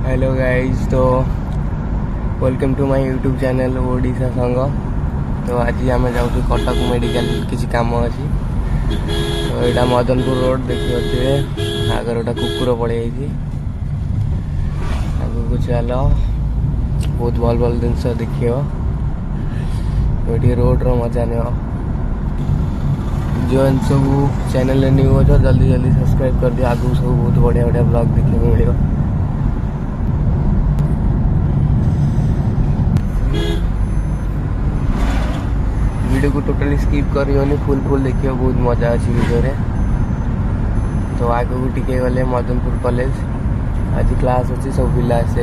Hello guys, तो welcome to my YouTube channel Odisha Sang. तो आज आम जाऊँ कटक मेडिकल किसी काम अच्छी। तो यहाँ मदनपुर रोड देखिए आगे गोटे कुकुर पड़े आगे चल बहुत भल भल जिन देख रोड मजा नि जो सब चैनल न्यू हो जल्दी जल्दी सब्सक्राइब कर दियो। आगू सब बहुत बढ़िया बढ़िया ब्लॉग देखने को मिले। वीडियो को टोटली स्किप करियोनी, फुल फुल देखियो, बहुत मजा अच्छी वीडियो रे। तो आगे को टिके गले मदनपुर कॉलेज आज क्लास अच्छी सब पिला आसी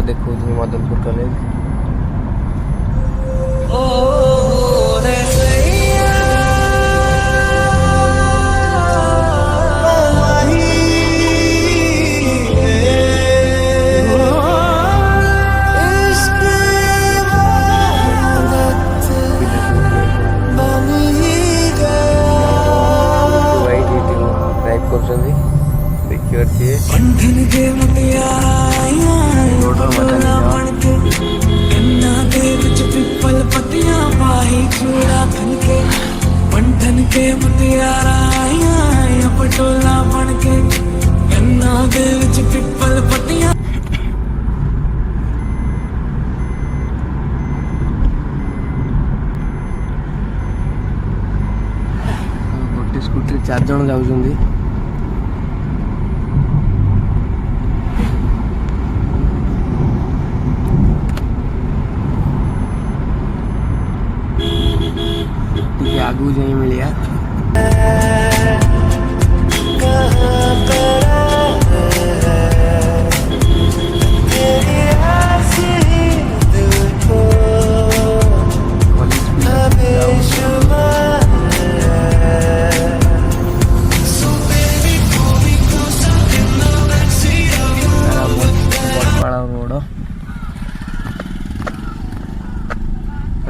देखो मदनपुर कॉलेज। गोटे स्कूटी 4 जन जाऊँगी। आगू जाए मिलिया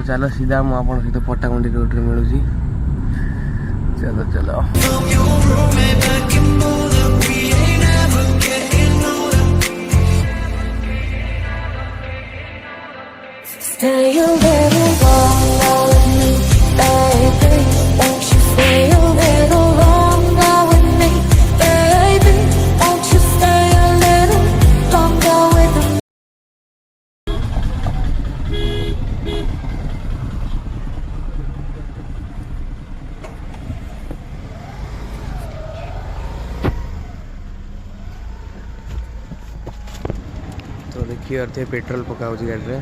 चलो सीधा मुझे आप सहित पट्टामुंडी रोड रे मिलूँ। चलो चलो Stay a little longer with me, baby. Won't you stay a little longer with me, baby? Won't you stay a little longer with me? तो देखिए अर्थे पेट्रोल पकाऊ गाड़ी रे।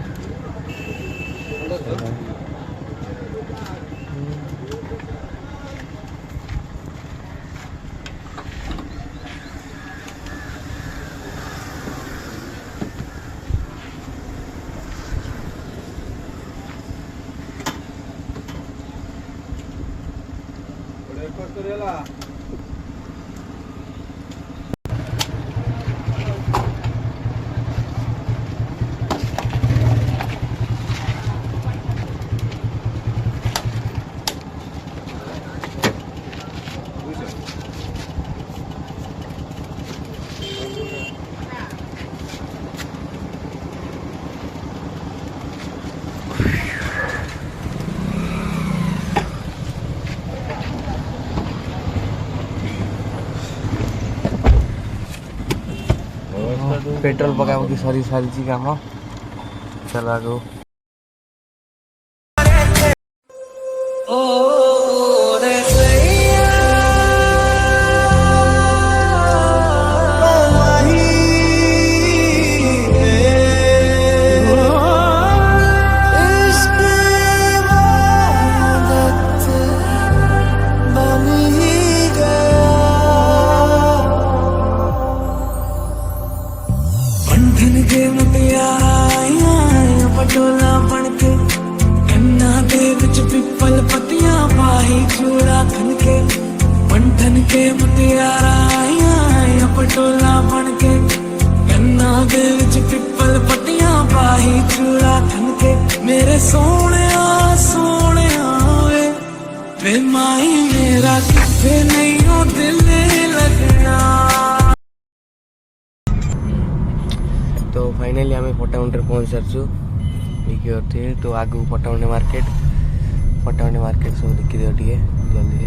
पेट्रोल पका सरी सारी काम। चलो आगो पटोला बनके कन्ना दे विच पिपल पत्तियां पाही चूड़ा खनके पंठन के मुटियारा आया पटोला बनके कन्ना दे विच पिपल पत्तियां पाही चूड़ा खनके मेरे सोने वे माई मेरा किथे नहीं हो दिल लगना। फाइनाली आम पट्टामुंडे पहुँच सारचु देखिए तो आगू पट्टामुंडे मार्केट सब देखी दियो टे जल्दी।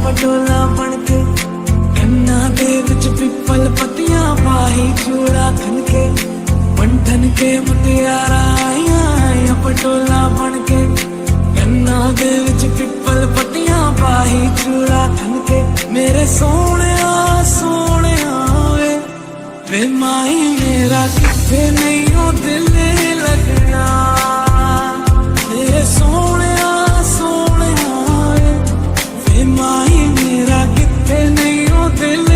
पटोला बनके कन्ना दे विच पिपल पत्तियां पाही चूड़ा खनके बंधन के मुटियारा आया पटोला बनके कन्ना दे विच पिपल पत्तियां पाही चूड़ा खनके मेरे सोने वे माही मेरा किथे नहीं हो दिल लगना मेरे सोने वे माही मेरा किथे नहीं हो दिल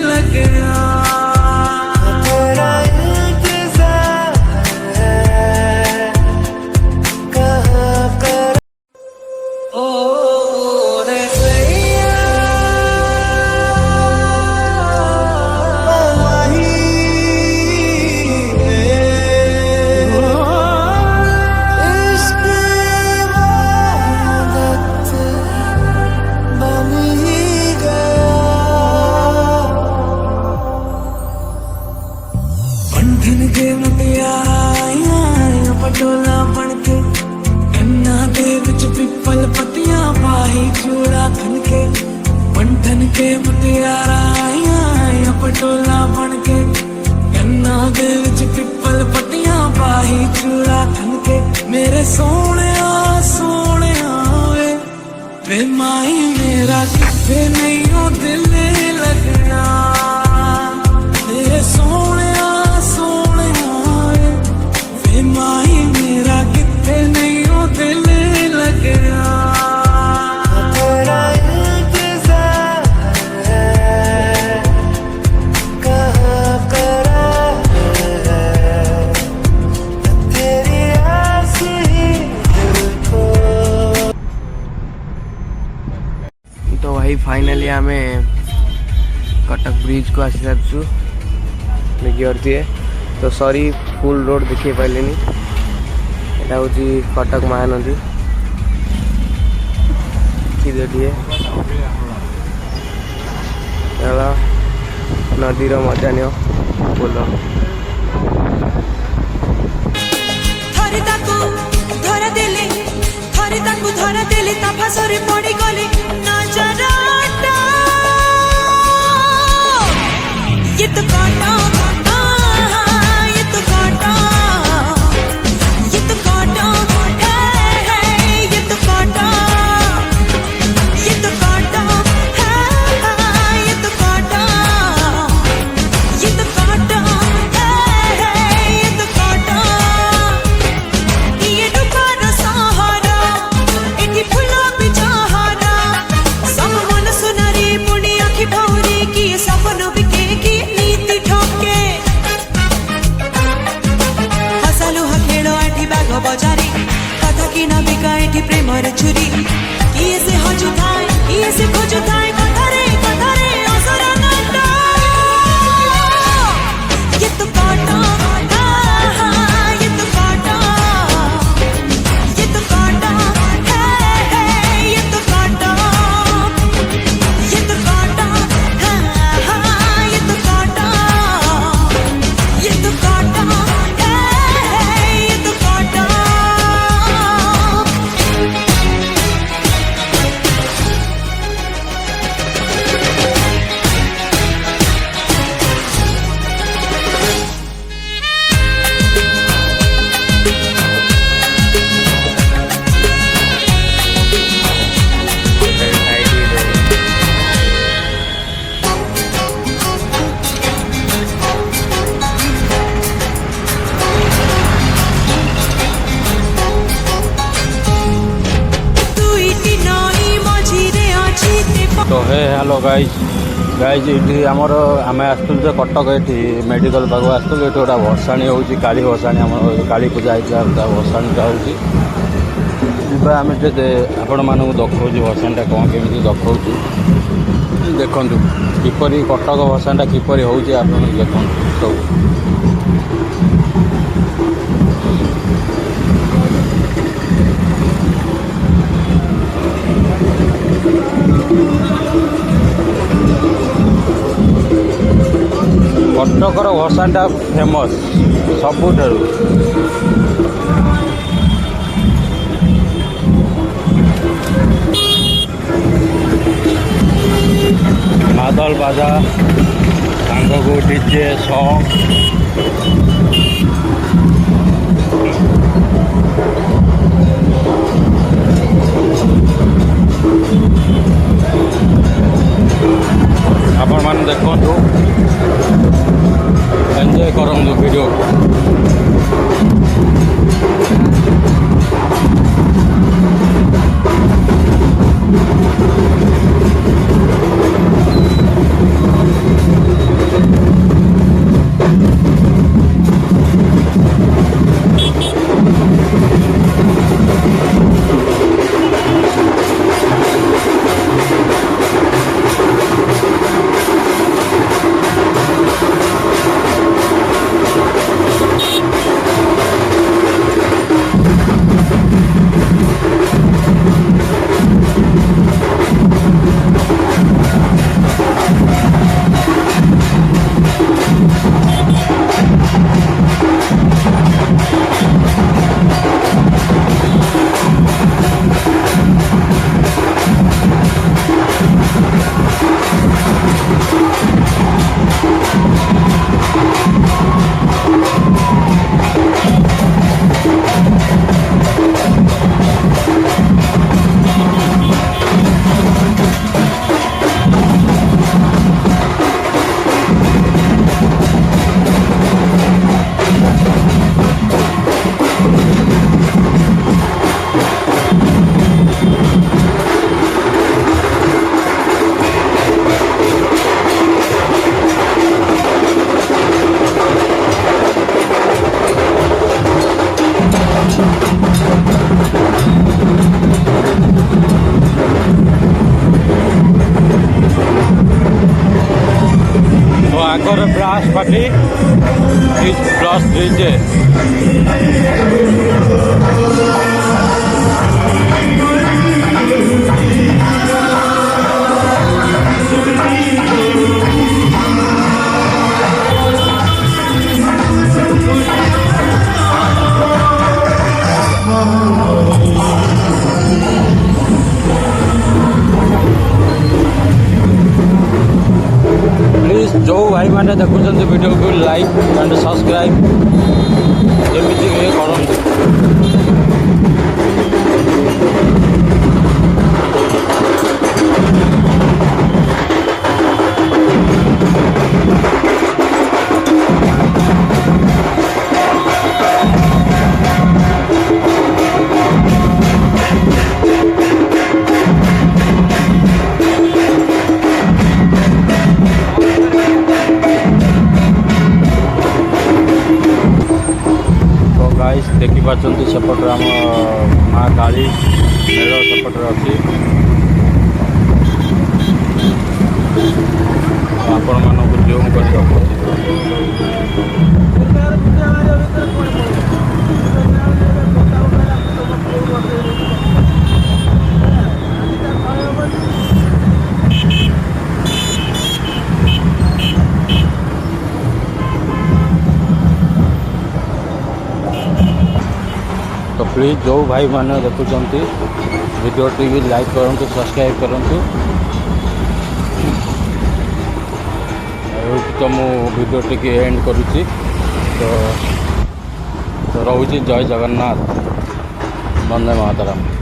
लगना पटोला बनके कन्ना दे विच पिपल पत्तियां पाही चूड़ा खनके बंधन के मुटियारा आया पटोला बनके कन्ना दे विच पिपल पत्तियां पाही चूड़ा खनके मेरे सोने वे माही मेरा किथे नहीं हो दिल लगना मेरे सोने वे माही मेरा किथे नहीं हो दिल लगना तो भाई फाइनाली आम कटक ब्रिज को आसी सारचु देखिए तो सॉरी फुल रोड देखिए पारे यहाँ हूँ कटक महानदी देखिए चलो नदीर मजा नियो बोलो धरा देले ता फासरे पड़ी गले नजराटा ये तो काटा ये तो काटा ये तो काटा है ये तो काटा ये तो काटा है ये तो काटा ये तो काटा है ये तो काटा ये डुबारो सहारा एठी फुला बिचारा सब मन सुनरी पुणी आखि भौरी की सपन बिके की नीति ठोके हसलु हखेड़ एठी बाघ बजारी कथा की न बिका एठी प्रेमर छुरी किए से हजु थाए किए से खोजु थाए कथारे असरा नाटा ये तो काटा ये तो काटा ये तो काटा है ये तो काटा ये तो काटा ये तो काटा ये तो काटा है ये तो काटा तो हे हेलो गाइज ये आमर आम आसुँ कटक ये मेडिकल पाक आसुँ ये गोटा भसाणी हो काली भसाणी आम काली पूजा होता भसाणीटा हो आम आपण मानक देखा भसाणीटा कौन केमी देखा देखु किपरि कटक भसाणीटा किपरि हो देखु सब कटकर भसाणीटा फेमस सबुठारु मादल बाजा सांग को डीजे सॉन्ग आपण मान देखु एंजॉय करूँ video Agar blast party plus DJ जो भाई मैंने देखुं वीडियो को लाइक एंड सब्सक्राइब जमी कर देखिपार सेपटे आम माँ काली मेड़ सेपटे अच्छी आपण मानक जूम कर तो प्लीज जो भाई मैंने देखुं वीडियो टी लाइक करूँ सब्सक्राइब करूँ तो मु वीडियो टी एंड करुच्ची तो रोचे जय जगन्नाथ वंदे मातरम।